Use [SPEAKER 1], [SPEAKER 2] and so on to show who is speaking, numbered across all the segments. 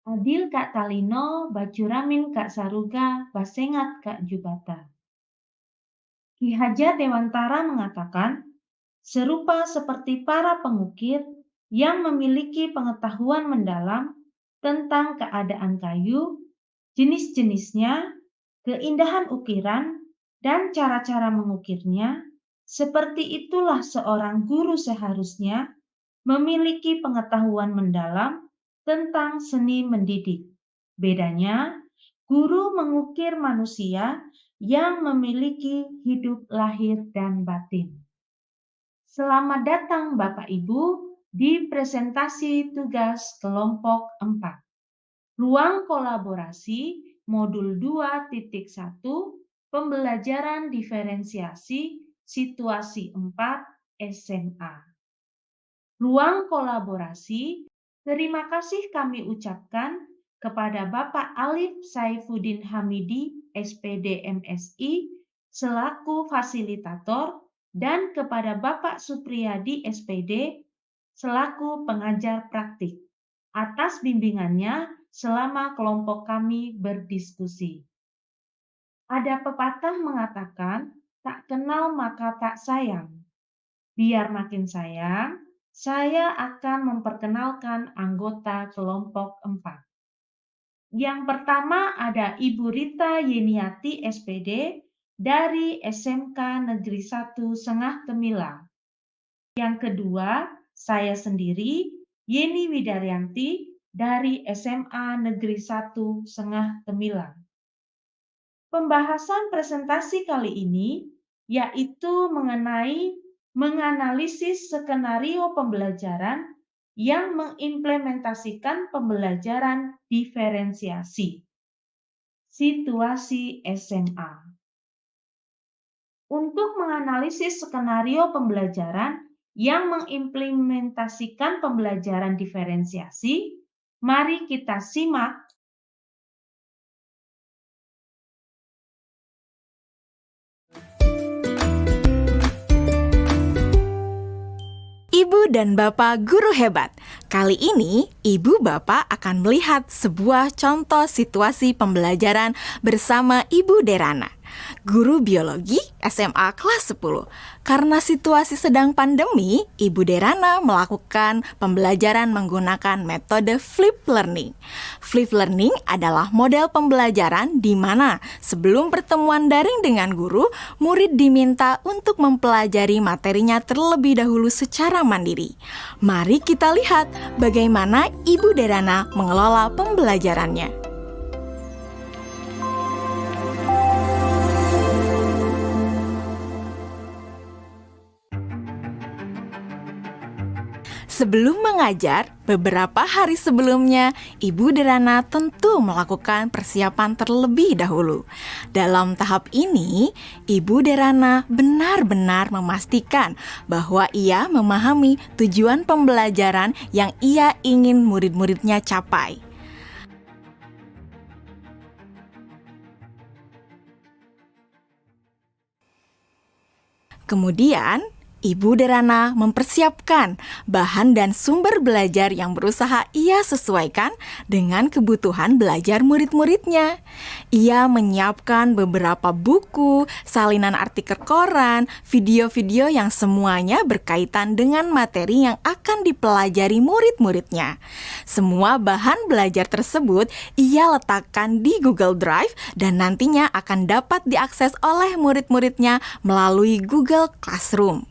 [SPEAKER 1] Adil Kak Talino, Bacuramin Kak Saruga, Basengat Kak Jubata. Ki Hajar Dewantara mengatakan, serupa seperti para pengukir yang memiliki pengetahuan mendalam tentang keadaan kayu, jenis-jenisnya, keindahan ukiran, dan cara-cara mengukirnya, seperti itulah seorang guru seharusnya memiliki pengetahuan mendalam tentang seni mendidik. Bedanya, guru mengukir manusia yang memiliki hidup lahir dan batin. Selamat datang Bapak Ibu di presentasi tugas kelompok 4. Ruang kolaborasi modul 2.1 pembelajaran diferensiasi situasi 4 SMA. Ruang kolaborasi, terima kasih kami ucapkan kepada Bapak Alif Saifuddin Hamidi, SPD MSI, selaku fasilitator, dan kepada Bapak Supriyadi, SPD, selaku pengajar praktik, atas bimbingannya selama kelompok kami berdiskusi. Ada pepatah mengatakan, tak kenal maka tak sayang. Biar makin sayang, saya akan memperkenalkan anggota kelompok 4. Yang pertama ada Ibu Rita Yeniati SPD dari SMK Negeri 1 Sengah Temilang. Yang kedua, saya sendiri Yeni Widaryanti dari SMA Negeri 1 Sengah Temilang. Pembahasan presentasi kali ini yaitu mengenai menganalisis skenario pembelajaran yang mengimplementasikan pembelajaran diferensiasi. Situasi SMA. Untuk menganalisis skenario pembelajaran yang mengimplementasikan pembelajaran diferensiasi, mari kita simak
[SPEAKER 2] Ibu dan Bapak Guru Hebat. Kali ini, Ibu Bapak akan melihat sebuah contoh situasi pembelajaran bersama Ibu Derana, guru biologi SMA kelas 10. Karena situasi sedang pandemi, Ibu Derana melakukan pembelajaran menggunakan metode flip learning. Flip learning adalah model pembelajaran di mana sebelum pertemuan daring dengan guru, murid diminta untuk mempelajari materinya terlebih dahulu secara mandiri. Mari kita lihat bagaimana Ibu Derana mengelola pembelajarannya. Sebelum mengajar, beberapa hari sebelumnya, Ibu Derana tentu melakukan persiapan terlebih dahulu. Dalam tahap ini, Ibu Derana benar-benar memastikan bahwa ia memahami tujuan pembelajaran yang ia ingin murid-muridnya capai. Kemudian, Ibu Derana mempersiapkan bahan dan sumber belajar yang berusaha ia sesuaikan dengan kebutuhan belajar murid-muridnya. Ia menyiapkan beberapa buku, salinan artikel koran, video-video yang semuanya berkaitan dengan materi yang akan dipelajari murid-muridnya. Semua bahan belajar tersebut ia letakkan di Google Drive dan nantinya akan dapat diakses oleh murid-muridnya melalui Google Classroom.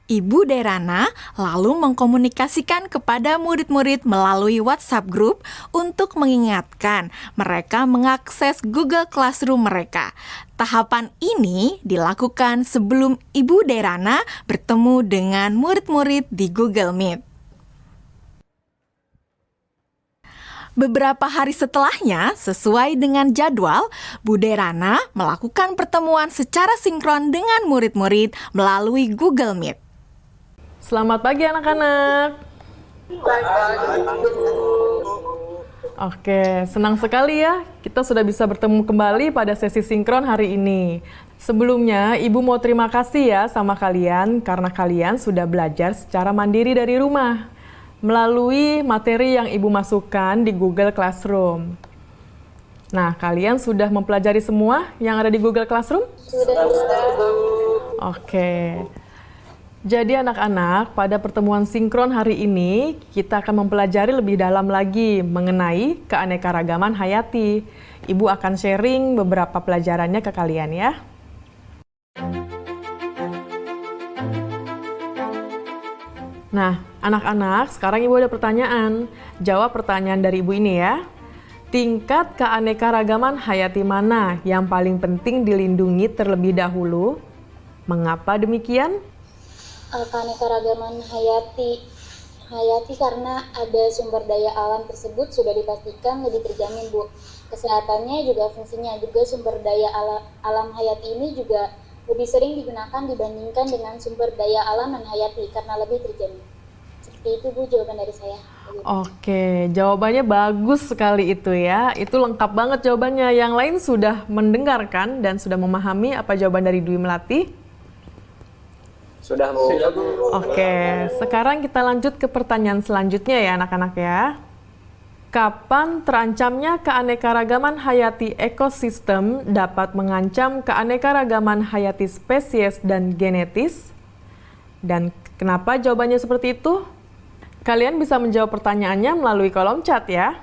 [SPEAKER 2] Ibu Derana lalu mengkomunikasikan kepada murid-murid melalui WhatsApp group untuk mengingatkan mereka mengakses Google Classroom mereka. Tahapan ini dilakukan sebelum Ibu Derana bertemu dengan murid-murid di Google Meet. Beberapa hari setelahnya, sesuai dengan jadwal, Bu Derana melakukan pertemuan secara sinkron dengan murid-murid melalui Google Meet.
[SPEAKER 3] Selamat pagi anak-anak. Oke, senang sekali ya kita sudah bisa bertemu kembali pada sesi sinkron hari ini. Sebelumnya, Ibu mau terima kasih ya sama kalian karena kalian sudah belajar secara mandiri dari rumah. melalui materi yang Ibu masukkan di Google Classroom. Nah, kalian sudah mempelajari semua yang ada di Google Classroom?
[SPEAKER 4] Sudah.
[SPEAKER 3] Oke. Jadi anak-anak, pada pertemuan sinkron hari ini, kita akan mempelajari lebih dalam lagi mengenai keanekaragaman hayati. Ibu akan sharing beberapa pelajarannya ke kalian ya. Nah, anak-anak, sekarang Ibu ada pertanyaan. Jawab pertanyaan dari Ibu ini ya. Tingkat keanekaragaman hayati mana yang paling penting dilindungi terlebih dahulu? Mengapa demikian?
[SPEAKER 4] Keanekaragaman hayati karena ada sumber daya alam tersebut sudah dipastikan lebih terjamin, Bu. Kesehatannya juga fungsinya juga sumber daya alam hayati ini juga lebih sering digunakan dibandingkan dengan sumber daya alam non hayati karena lebih terjamin. Seperti itu, Bu, jawaban dari saya.
[SPEAKER 3] Oke, jawabannya bagus sekali itu ya. Itu lengkap banget jawabannya. Yang lain sudah mendengarkan dan sudah memahami apa jawaban dari Dwi Melati?
[SPEAKER 5] Sudah, Bu.
[SPEAKER 3] Oke, sekarang kita lanjut ke pertanyaan selanjutnya ya anak-anak ya. Kapan terancamnya keanekaragaman hayati ekosistem dapat mengancam keanekaragaman hayati spesies dan genetis? Dan kenapa jawabannya seperti itu? Kalian bisa menjawab pertanyaannya melalui kolom chat ya.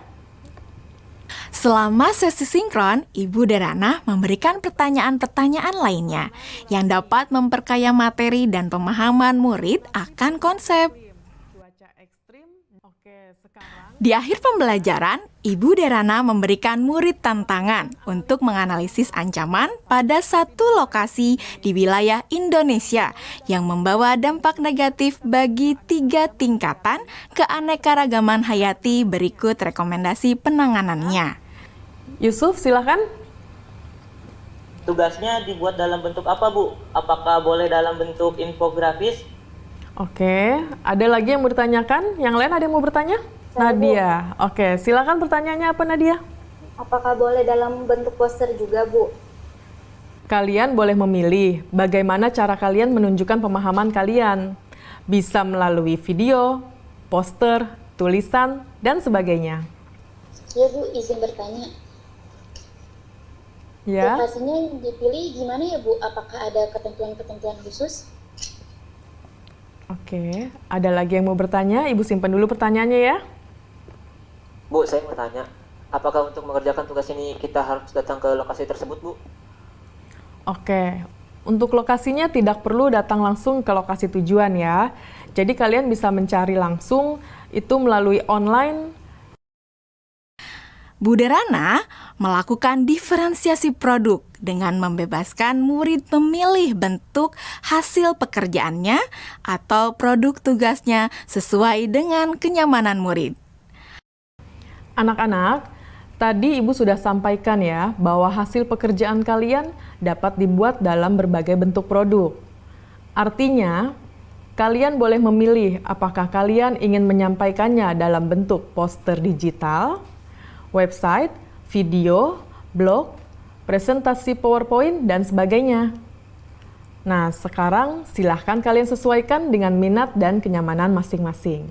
[SPEAKER 2] Selama sesi sinkron, Ibu Derana memberikan pertanyaan-pertanyaan lainnya yang dapat memperkaya materi dan pemahaman murid akan konsep.
[SPEAKER 3] Cuaca ekstrim. Oke, sekarang
[SPEAKER 2] Di akhir pembelajaran, Ibu Derana memberikan murid tantangan untuk menganalisis ancaman pada satu lokasi di wilayah Indonesia yang membawa dampak negatif bagi 3 tingkatan keanekaragaman hayati. Berikut rekomendasi penanganannya.
[SPEAKER 3] Yusuf, silakan.
[SPEAKER 5] Tugasnya dibuat dalam bentuk apa, Bu? Apakah boleh dalam bentuk infografis?
[SPEAKER 3] Oke, ada lagi yang mau ditanyakan? Yang lain ada yang mau bertanya? Nadia. Oke, silakan pertanyaannya apa Nadia?
[SPEAKER 4] Apakah boleh dalam bentuk poster juga, Bu?
[SPEAKER 3] Kalian boleh memilih bagaimana cara kalian menunjukkan pemahaman kalian. Bisa melalui video, poster, tulisan, dan sebagainya.
[SPEAKER 4] Ya, Bu, izin bertanya.
[SPEAKER 3] Ya,
[SPEAKER 4] Lokasinya yang dipilih gimana ya, Bu? Apakah ada ketentuan-ketentuan khusus?
[SPEAKER 3] oke. Ada lagi yang mau bertanya? Ibu simpan dulu pertanyaannya ya.
[SPEAKER 5] Bu, saya mau tanya, apakah untuk mengerjakan tugas ini kita harus datang ke lokasi tersebut, Bu?
[SPEAKER 3] Oke, untuk lokasinya tidak perlu datang langsung ke lokasi tujuan ya. Jadi kalian bisa mencari langsung itu melalui online.
[SPEAKER 2] Bu Derana melakukan diferensiasi produk dengan membebaskan murid memilih bentuk hasil pekerjaannya atau produk tugasnya sesuai dengan kenyamanan murid.
[SPEAKER 3] Anak-anak, tadi Ibu sudah sampaikan ya bahwa hasil pekerjaan kalian dapat dibuat dalam berbagai bentuk produk. Artinya, kalian boleh memilih apakah kalian ingin menyampaikannya dalam bentuk poster digital, website, video, blog, presentasi PowerPoint, dan sebagainya. Nah, sekarang silahkan kalian sesuaikan dengan minat dan kenyamanan masing-masing.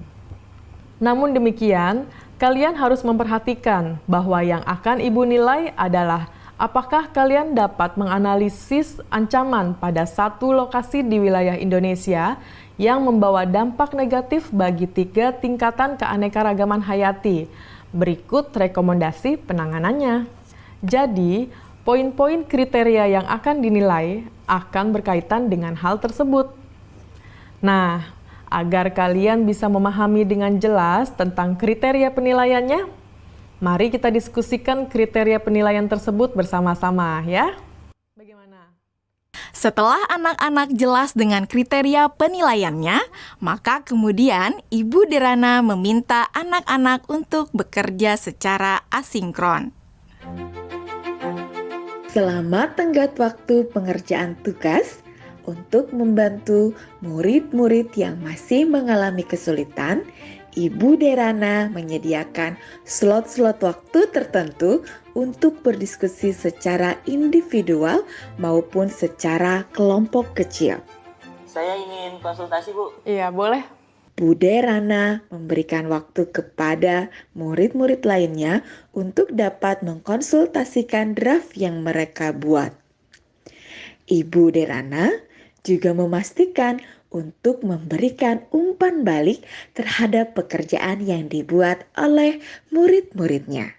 [SPEAKER 3] Namun demikian, kalian harus memperhatikan bahwa yang akan Ibu nilai adalah apakah kalian dapat menganalisis ancaman pada satu lokasi di wilayah Indonesia yang membawa dampak negatif bagi 3 tingkatan keanekaragaman hayati. Berikut rekomendasi penanganannya. Jadi, poin-poin kriteria yang akan dinilai akan berkaitan dengan hal tersebut. Nah, agar kalian bisa memahami dengan jelas tentang kriteria penilaiannya, mari kita diskusikan kriteria penilaian tersebut bersama-sama ya. Bagaimana?
[SPEAKER 2] Setelah anak-anak jelas dengan kriteria penilaiannya, maka kemudian Ibu Derana meminta anak-anak untuk bekerja secara asinkron.
[SPEAKER 6] Selama tenggat waktu pengerjaan tugas, untuk membantu murid-murid yang masih mengalami kesulitan, Ibu Derana menyediakan slot-slot waktu tertentu untuk berdiskusi secara individual maupun secara kelompok kecil.
[SPEAKER 5] Saya ingin konsultasi, Bu.
[SPEAKER 3] Iya, boleh.
[SPEAKER 6] Bude Rana memberikan waktu kepada murid-murid lainnya untuk dapat mengkonsultasikan draft yang mereka buat. Ibu Derana juga memastikan untuk memberikan umpan balik terhadap pekerjaan yang dibuat oleh murid-muridnya.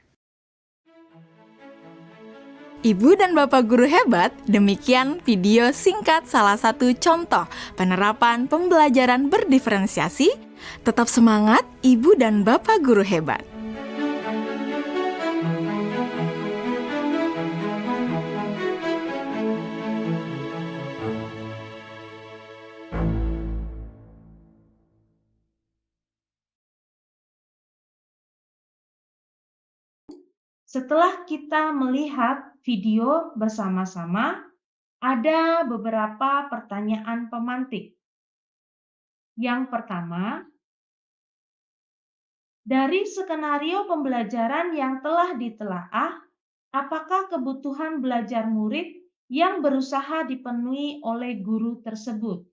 [SPEAKER 2] Ibu dan Bapak Guru Hebat, demikian video singkat salah satu contoh penerapan pembelajaran berdiferensiasi. Tetap semangat, Ibu dan Bapak Guru Hebat.
[SPEAKER 1] Setelah kita melihat video bersama-sama, ada beberapa pertanyaan pemantik. Yang pertama, dari skenario pembelajaran yang telah ditelaah, apakah kebutuhan belajar murid yang berusaha dipenuhi oleh guru tersebut?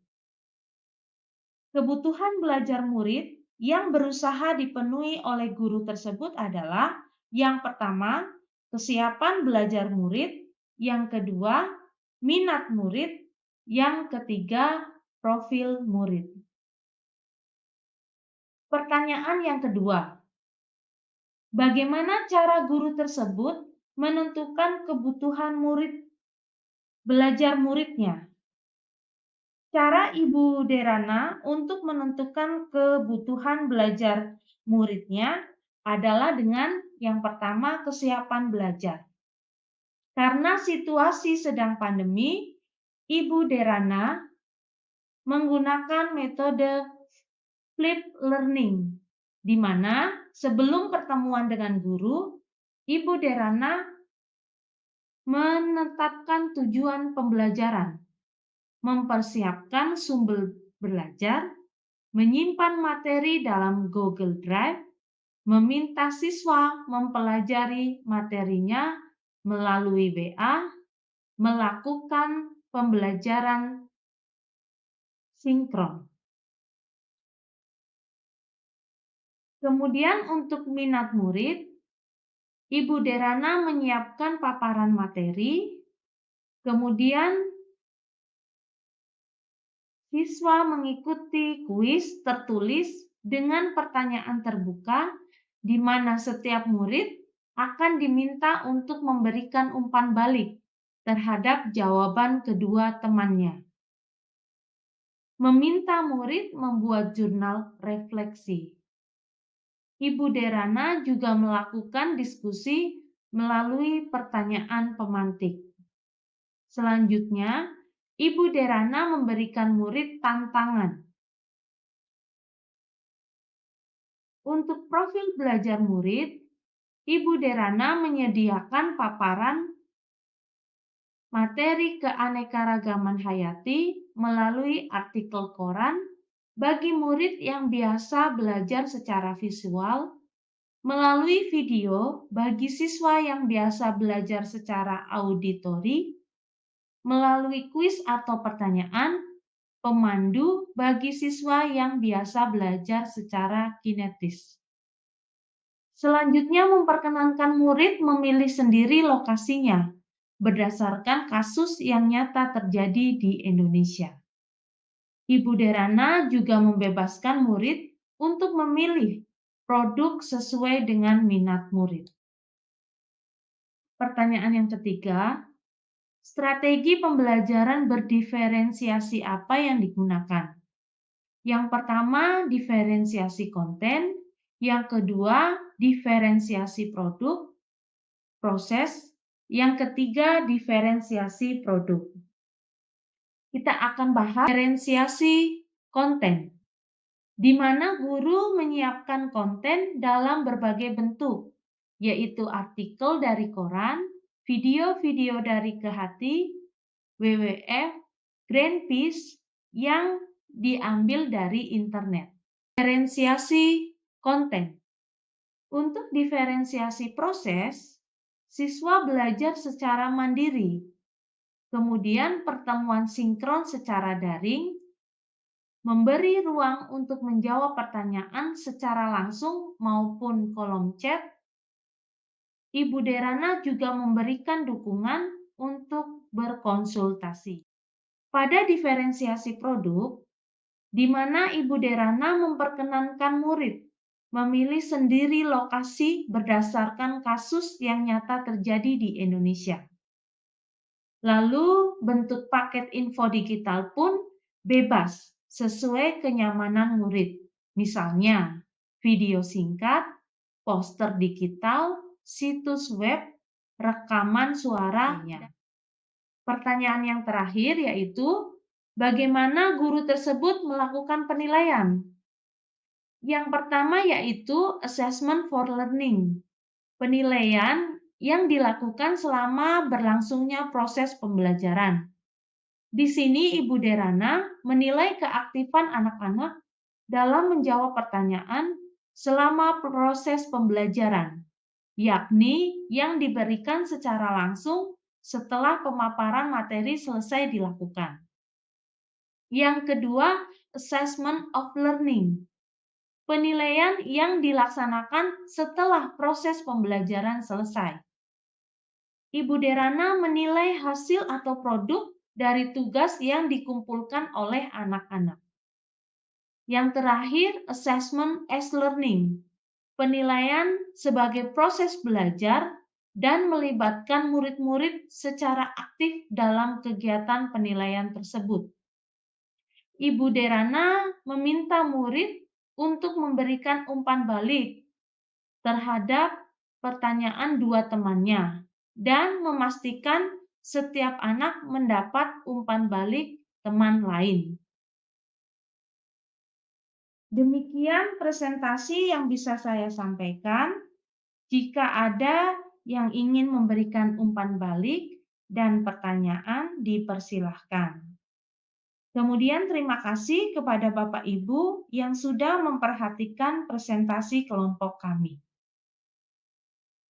[SPEAKER 1] Kebutuhan belajar murid yang berusaha dipenuhi oleh guru tersebut adalah yang pertama, kesiapan belajar murid, yang kedua, minat murid, yang ketiga, profil murid. Pertanyaan yang kedua, bagaimana cara guru tersebut menentukan kebutuhan murid belajar muridnya? Cara Ibu Derana untuk menentukan kebutuhan belajar muridnya adalah dengan yang pertama kesiapan belajar. Karena situasi sedang pandemi, Ibu Derana menggunakan metode flip learning, di mana sebelum pertemuan dengan guru, Ibu Derana menetapkan tujuan pembelajaran, mempersiapkan sumber belajar, menyimpan materi dalam Google Drive, meminta siswa mempelajari materinya melalui WA, melakukan pembelajaran sinkron. Kemudian untuk minat murid, Ibu Derana menyiapkan paparan materi, kemudian siswa mengikuti kuis tertulis dengan pertanyaan terbuka, di mana setiap murid akan diminta untuk memberikan umpan balik terhadap jawaban kedua temannya. Meminta murid membuat jurnal refleksi. Ibu Derana juga melakukan diskusi melalui pertanyaan pemantik. Selanjutnya, Ibu Derana memberikan murid tantangan. Untuk profil belajar murid, Ibu Derana menyediakan paparan materi keanekaragaman hayati melalui artikel koran bagi murid yang biasa belajar secara visual, melalui video bagi siswa yang biasa belajar secara auditori, melalui kuis atau pertanyaan, pemandu bagi siswa yang biasa belajar secara kinetis. Selanjutnya memperkenankan murid memilih sendiri lokasinya berdasarkan kasus yang nyata terjadi di Indonesia. Ibu Derana juga membebaskan murid untuk memilih produk sesuai dengan minat murid. Pertanyaan yang ketiga, strategi pembelajaran berdiferensiasi apa yang digunakan? Yang pertama, diferensiasi konten. Yang kedua, diferensiasi produk, proses. Yang ketiga, diferensiasi produk. Kita akan bahas diferensiasi konten, di mana guru menyiapkan konten dalam berbagai bentuk, yaitu artikel dari koran, video-video dari Kehati, WWF, Greenpeace yang diambil dari internet. Diferensiasi konten. Untuk diferensiasi proses, siswa belajar secara mandiri, kemudian pertemuan sinkron secara daring, memberi ruang untuk menjawab pertanyaan secara langsung maupun kolom chat. Ibu Derana juga memberikan dukungan untuk berkonsultasi. Pada diferensiasi produk, di mana Ibu Derana memperkenankan murid memilih sendiri lokasi berdasarkan kasus yang nyata terjadi di Indonesia. Lalu bentuk paket info digital pun bebas sesuai kenyamanan murid. Misalnya, video singkat, poster digital, situs web, rekaman suara. Pertanyaan yang terakhir yaitu, bagaimana guru tersebut melakukan penilaian? Yang pertama yaitu assessment for learning, penilaian yang dilakukan selama berlangsungnya proses pembelajaran. Di sini Ibu Derana menilai keaktifan anak-anak dalam menjawab pertanyaan selama proses pembelajaran, yakni yang diberikan secara langsung setelah pemaparan materi selesai dilakukan. Yang kedua, assessment of learning, penilaian yang dilaksanakan setelah proses pembelajaran selesai. Ibu Derana menilai hasil atau produk dari tugas yang dikumpulkan oleh anak-anak. Yang terakhir, assessment as learning, penilaian sebagai proses belajar dan melibatkan murid-murid secara aktif dalam kegiatan penilaian tersebut. Ibu Derana meminta murid untuk memberikan umpan balik terhadap pertanyaan dua temannya dan memastikan setiap anak mendapat umpan balik teman lain. Demikian presentasi yang bisa saya sampaikan. Jika ada yang ingin memberikan umpan balik dan pertanyaan, dipersilahkan. Kemudian terima kasih kepada Bapak Ibu yang sudah memperhatikan presentasi kelompok kami.